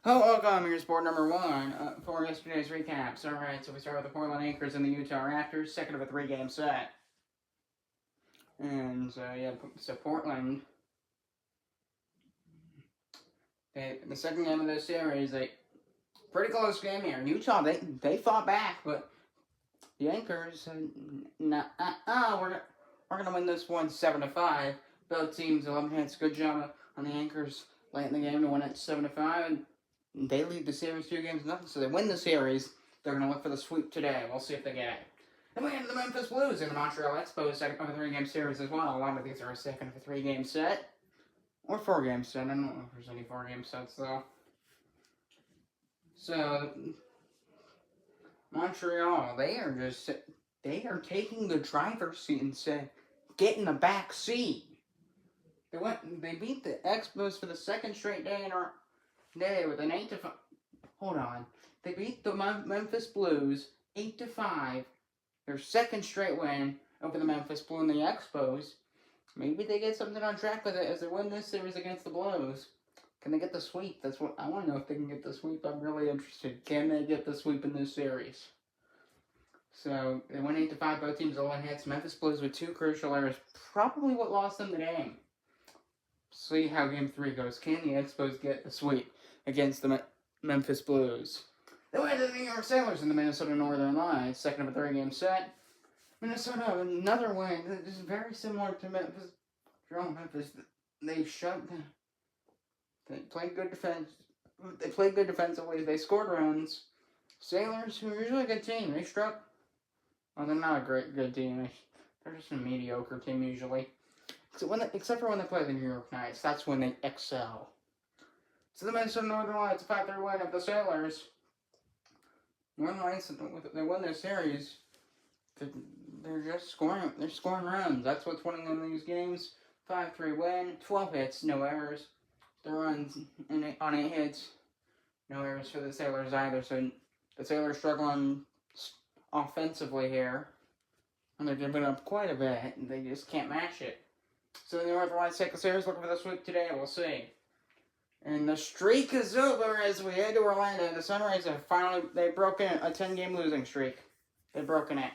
Hello, welcome. Here's board number one for yesterday's recaps. Alright, so we start with the Portland Anchors and the Utah Raptors, second of a three-game set. And, so Portland, the second game of this series, pretty close game here. Utah, they fought back, but the Anchors said, we're going to win this one 7-5. Both teams, 11 hits, good job on the Anchors late in the game to win it 7-5, and they lead the series 2-0, so they win the series. They're going to look for the sweep today. We'll see if they get it. Then we get to the Memphis Blues and the Montreal Expos, second of a three-game series as well. A lot of these are a second of a three-game set. Or four-game set. I don't know if there's any four-game sets, though. So, Montreal, they are taking the driver's seat and saying, get in the back seat. They beat the Expos for the second straight day with an 8-5. Hold on. They beat the Memphis Blues 8-5. Their second straight win over the Memphis Blues and the Expos. Maybe they get something on track with it as they win this series against the Blues. Can they get the sweep? That's what I want to know, if they can get the sweep. I'm really interested. Can they get the sweep in this series? So they went 8-5. Both teams 11 hits. Memphis Blues with two crucial errors. Probably what lost them the game. See how Game 3 goes. Can the Expos get the sweep against the Memphis Blues? They went to the New York Sailors in the Minnesota Northern Lights, second of a three-game set. Minnesota, another win. This is very similar to Memphis. Memphis, they played good defense. They played good defensively. They scored runs. Sailors, who are usually a good team, they struck. Well, they're not a good team. They're just a mediocre team usually. Except for when they play the New York Knights, that's when they excel. So the Minnesota Northern Lights, 5-3 win of the Sailors. Northern Lights, they won their series. They're just scoring. They're scoring runs. That's what's winning them these games. 5-3 win, 12 hits, no errors. The runs on 8 hits, no errors for the Sailors either. So the Sailors struggling offensively here, and they're giving up quite a bit. And they just can't match it. So the Northern Lights take the series, looking for the sweep today. We'll see. And the streak is over as we head to Orlando. The Sunrays have broken a 10-game losing streak. They've broken it.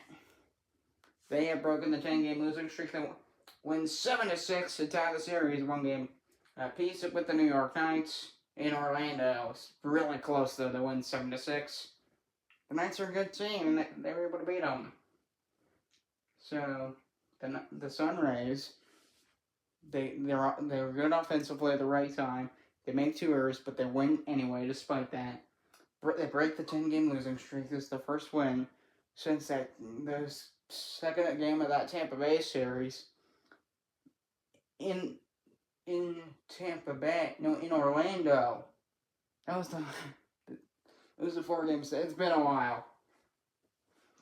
They have broken the 10-game losing streak. They win 7-6 to tie the series, one game apiece with the New York Knights in Orlando. It's really close though. They win 7-6. The Knights are a good team, and they were able to beat them. So the Sunrays, they're good offensively at the right time. They make 2 errors, but they win anyway, despite that. They break the 10-game losing streak. This is the first win since the second game of that Tampa Bay series. In Tampa Bay, no, in Orlando. It was a 4-game set. It's been a while.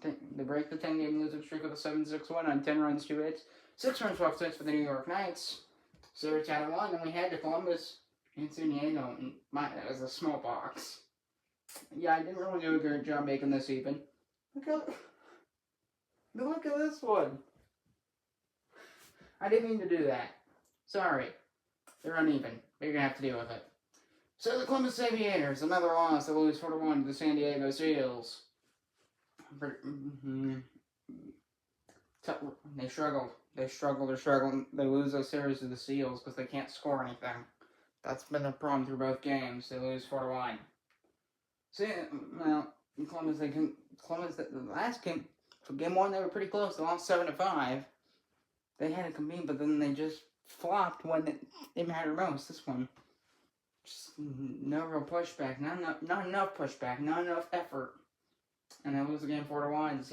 They break the 10-game losing streak with a 7-6 win on 10 runs, 2 hits. 6 runs, 12 hits for the New York Knights. Series had won, and we head to Columbus and San Diego. That was a small box. Yeah, I didn't really do a good job making this even. Look at this one. I didn't mean to do that. Sorry. They're uneven. But you're going to have to deal with it. So the Columbus Aviators, another loss. They lose 4-1 to the San Diego Seals. They struggled. They're struggling. They lose those series to the Seals because they can't score anything. That's been a problem through both games. They lose 4-1. So, Columbus, the last game, for game 1, they were pretty close. They lost 7-5. They had to compete, but then they just flopped when it mattered most. This one, just no real pushback. Not enough pushback. Not enough effort. And they lose the game 4-1,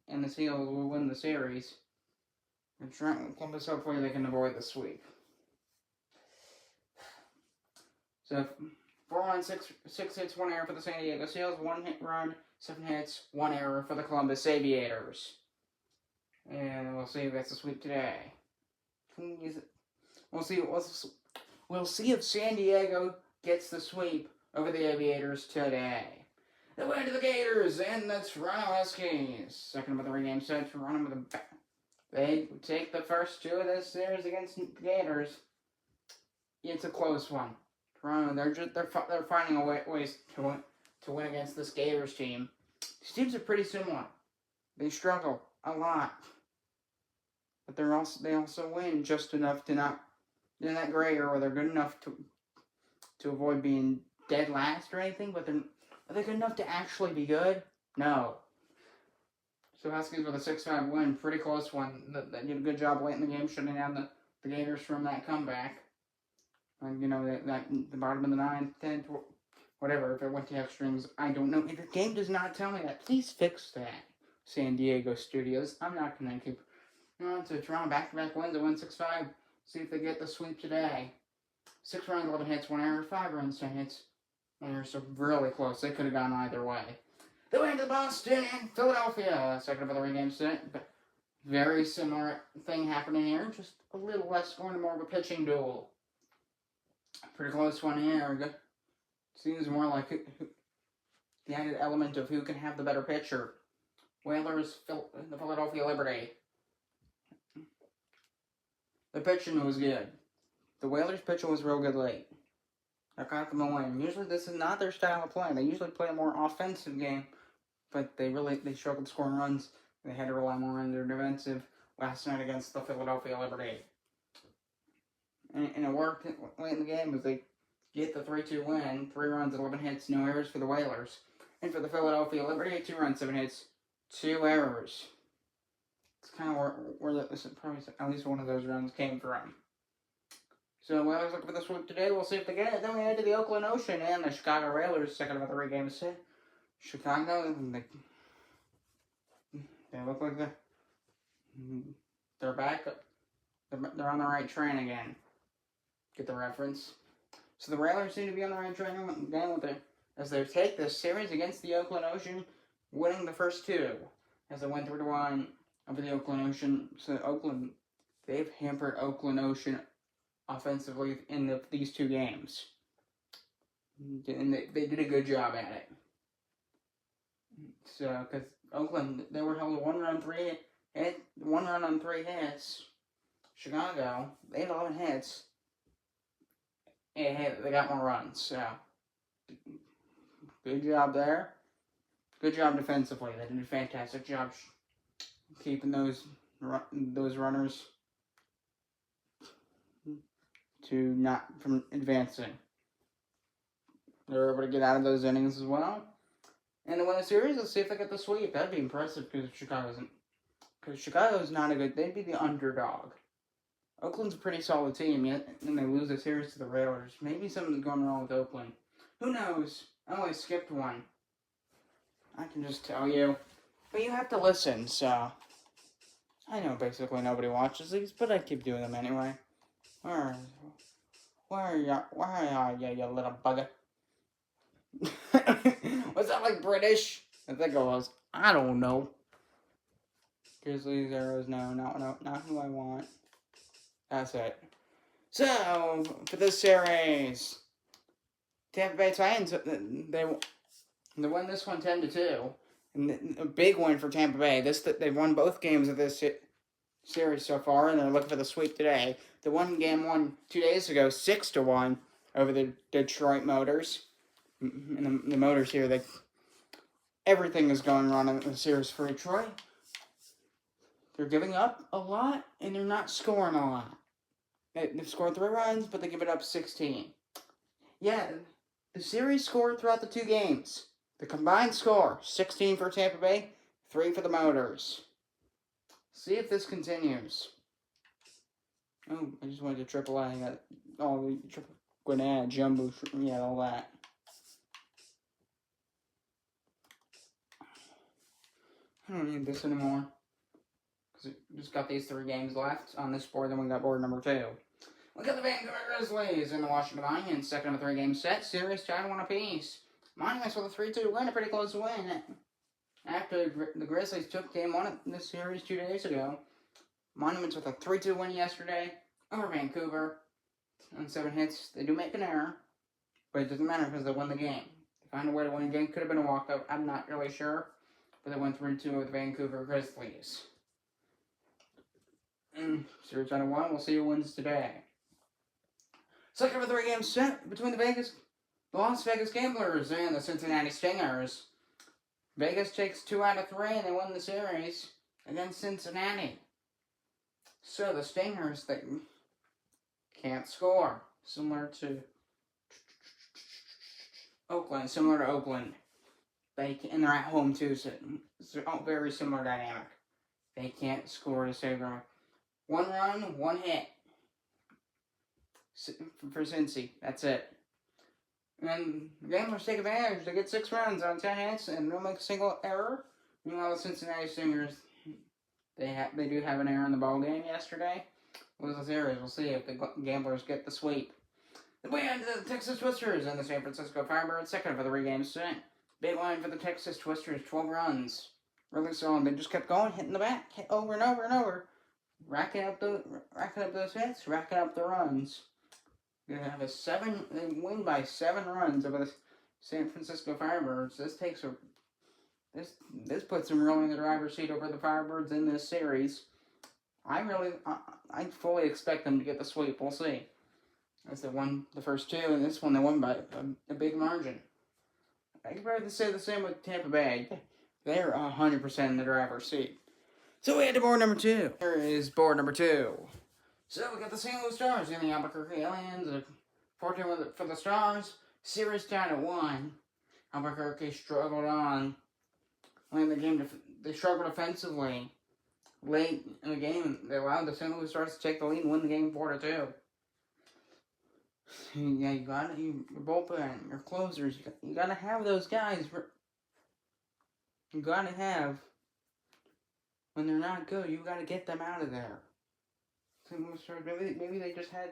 and the Seals will win the series. And Columbus, hopefully they can avoid the sweep. So 4 runs, 6 hits, 1 error for the San Diego Seals. 1 hit run, 7 hits, 1 error for the Columbus Aviators. And we'll see who gets the sweep today. We'll see if San Diego gets the sweep over the Aviators today. The win to the Gators and the Toronto Huskies. Second of a 3-game set. Toronto they take the first 2 of this series against the Gators. It's a close one. Toronto, they're finding ways to win against this Gators team. These teams are pretty similar. They struggle a lot, but they also win just enough to not in that gray area where they're good enough to avoid being dead last or anything. But are they good enough to actually be good? No. So Huskies with a 6-5 win, pretty close one. They did a good job late in the game, shutting down the Gators from that comeback. And the bottom of the 9th, 10th, whatever. If it went to extras, I don't know. If the game does not tell me that, please fix that. San Diego Studios. I'm not gonna keep. To Toronto back-to-back wins. They win 6-5. See if they get the sweep today. 6 runs, 11 hits, 1 error, 5 runs, 10 hits. 1 error, so really close. They could have gone either way. They went to Boston, Philadelphia. Second of the 3 games set. But very similar thing happening here. Just a little less scoring, more of a pitching duel. Pretty close one here. Seems more like the added element of who can have the better pitcher. Whalers, the Philadelphia Liberty. The pitching was good. The Whalers' pitching was real good late. I got them a win. Usually this is not their style of play. They usually play a more offensive game, but they struggled scoring runs. They had to rely more on their defensive last night against the Philadelphia Liberty. And it worked late in the game as they get the 3-2 win. 3 runs, 11 hits, no errors for the Whalers. And for the Philadelphia Liberty, 2 runs, 7 hits, 2 errors. It's kind of where probably at least one of those runs came from. So the Whalers looking for the sweep today. We'll see if they get it. Then we head to the Oakland Ocean and the Chicago Railers, second of the 3 games set. Chicago, they look like they're back. They're on the right train again. Get the reference? So the Railers seem to be on the right train again as they take this series against the Oakland Ocean, winning the first 2 as they went 3-1 over the Oakland Ocean. So Oakland, they've hampered Oakland Ocean offensively in these 2 games. And they did a good job at it. So, because Oakland, they were held to 1 run on 3 hits. Chicago, they had 11 hits. And they got more runs. So, good job there. Good job defensively. They did a fantastic job keeping those runners from advancing. They were able to get out of those innings as well. And to win the series, let's see if they get the sweep. That'd be impressive because Chicago's not a good. They'd be the underdog. Oakland's a pretty solid team, yet and they lose the series to the Railers. Maybe something's going wrong with Oakland. Who knows? I only skipped one. I can just tell you. But you have to listen, so. I know basically nobody watches these, but I keep doing them anyway. Where are you, you little bugger? Was that like British? I think it was. I don't know. Grizzlies, Arrows, no, not who I want. That's it. So, for this series, Tampa Bay Titans, they won this one 10-2. And a big win for Tampa Bay. They won both games of this series so far, and they're looking for the sweep today. The one game won 2 days ago, 6-1 over the Detroit Motors. And the Motors here, everything is going wrong in the series for Detroit. They're giving up a lot, and they're not scoring a lot. They've scored 3 runs, but they give it up 16. Yeah, the series scored throughout the 2 games. The combined score, 16 for Tampa Bay, 3 for the Motors. See if this continues. Oh, I just went to AAA. I got all the Gwinnett, Jumbo, yeah, all that. I don't need this anymore. Because we just got these 3 games left on this board, then we got board number 2. We got the Vancouver Grizzlies and the Washington Monuments, second of a 3-game set. Series tied 1 apiece. Monuments with a 3-2 win, a pretty close win. After the Grizzlies took game 1 in this series 2 days ago. Monuments with a 3-2 win yesterday over Vancouver. On 7 hits, they do make an error. But it doesn't matter because they won the game. They find a way to win a game. Could have been a walkout. I'm not really sure. But they went 3-2 with the Vancouver Grizzlies. And series tied 1. We'll see who wins today. Second of a 3-game set between the Las Vegas Gamblers and the Cincinnati Stingers. Vegas takes 2 out of 3 and they won the series against Cincinnati. So the Stingers, they can't score. Similar to Oakland. And they're at home too, so it's a very similar dynamic. They can't score to save their life. 1 run, 1 hit for Cincy. That's it. And then the Gamblers take advantage. They get 6 runs on 10 hits and don't make a single error. Meanwhile, the Cincinnati Stingers, they do have an error in the ball game yesterday. Lose the series. We'll see if the Gamblers get the sweep. The win to the Texas Twisters and the San Francisco Firebirds. Second for the 3-game set. Big line for the Texas Twisters. 12 runs. Really solid. They just kept going, hitting the bat, hit over and over and over, racking up those hits, racking up the runs. They have they win by 7 runs over the San Francisco Firebirds. This puts them really in the driver's seat over the Firebirds in this series. I fully expect them to get the sweep. We'll see. As they won the first 2, and this one they won by a big margin. I can probably say the same with Tampa Bay. They're 100% in the driver's seat. So we head to board number 2. Here is board number 2. So we got the St. Louis Stars and the Albuquerque Aliens. 14 for the Stars. Series tied at 1. Albuquerque struggled on. Late in the game, they struggled offensively. Late in the game, they allowed the St. Louis Stars to take the lead and win the game 4-2. Yeah, you got your bullpen, your closers. You gotta have those guys. You gotta have, when they're not good, you gotta get them out of there. Maybe they just had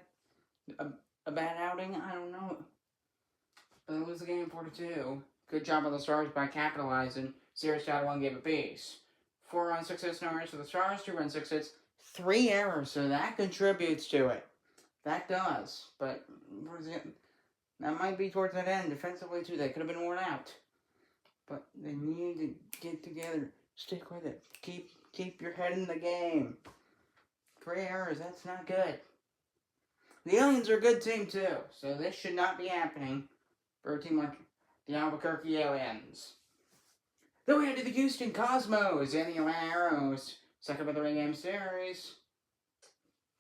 a bad outing. I don't know. But they lose the game 4-2. Good job of the Stars by capitalizing. Series tied 1 game apiece. 4 runs, 6 hits, no errors for the Stars. 2 runs, 6 hits, 3 errors. So that contributes to it. That does, but that might be towards that end. Defensively, too, they could have been worn out. But they need to get together. Stick with it. Keep your head in the game. 3 errors, that's not good. The Aliens are a good team, too, so this should not be happening for a team like the Albuquerque Aliens. Then we head to the Houston Cosmos and the Atlanta Arrows. Second of the 3-game series.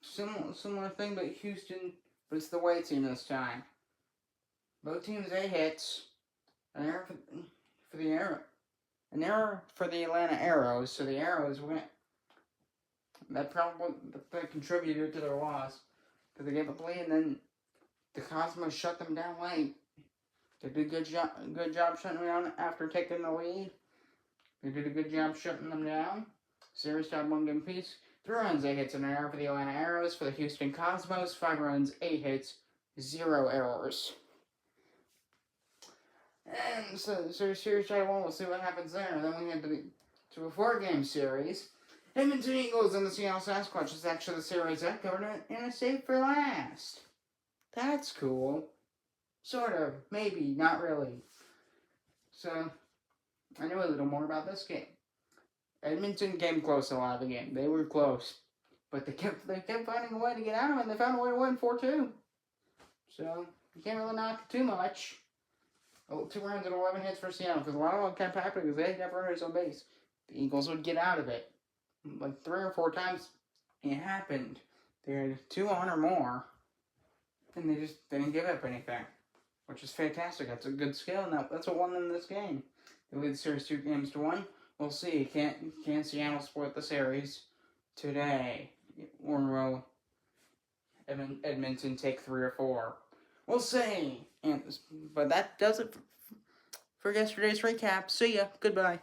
Similar thing, but Houston, but it's the away team this time. Both teams 8 hits, an error for the Atlanta Arrows. So the Arrows went. That contributed to their loss because they gave up the lead, and then the Cosmos shut them down late. They did a good job shutting them down after taking the lead. They did a good job shutting them down. Series tied 1 game apiece. 3 runs, 8 hits, and an error for the Atlanta Arrows. For the Houston Cosmos, 5 runs, 8 hits, 0 errors. And so series tied 1, we'll see what happens there. And then we head to a 4-game series. Edmonton Eagles and the Seattle Sasquatch is actually the series that covered in a save for last. That's cool. Sort of. Maybe. Not really. So, I know a little more about this game. Edmonton came close a lot of the game. They were close. But they kept finding a way to get out of it, and they found a way to win 4-2. So, you can't really knock it too much. 2 runs and 11 hits for Seattle, because a lot of what kept happening because they had runners on base. The Eagles would get out of it. Like 3 or 4 times it happened. They had 2 on or more, and they didn't give up anything, which is fantastic. That's a good skill, and that's what won them this game. They lead the series 2-1. We'll see. Can Seattle split the series today, or will Edmonton take 3 or 4? We'll see. But that does it for yesterday's recap. See ya. Goodbye.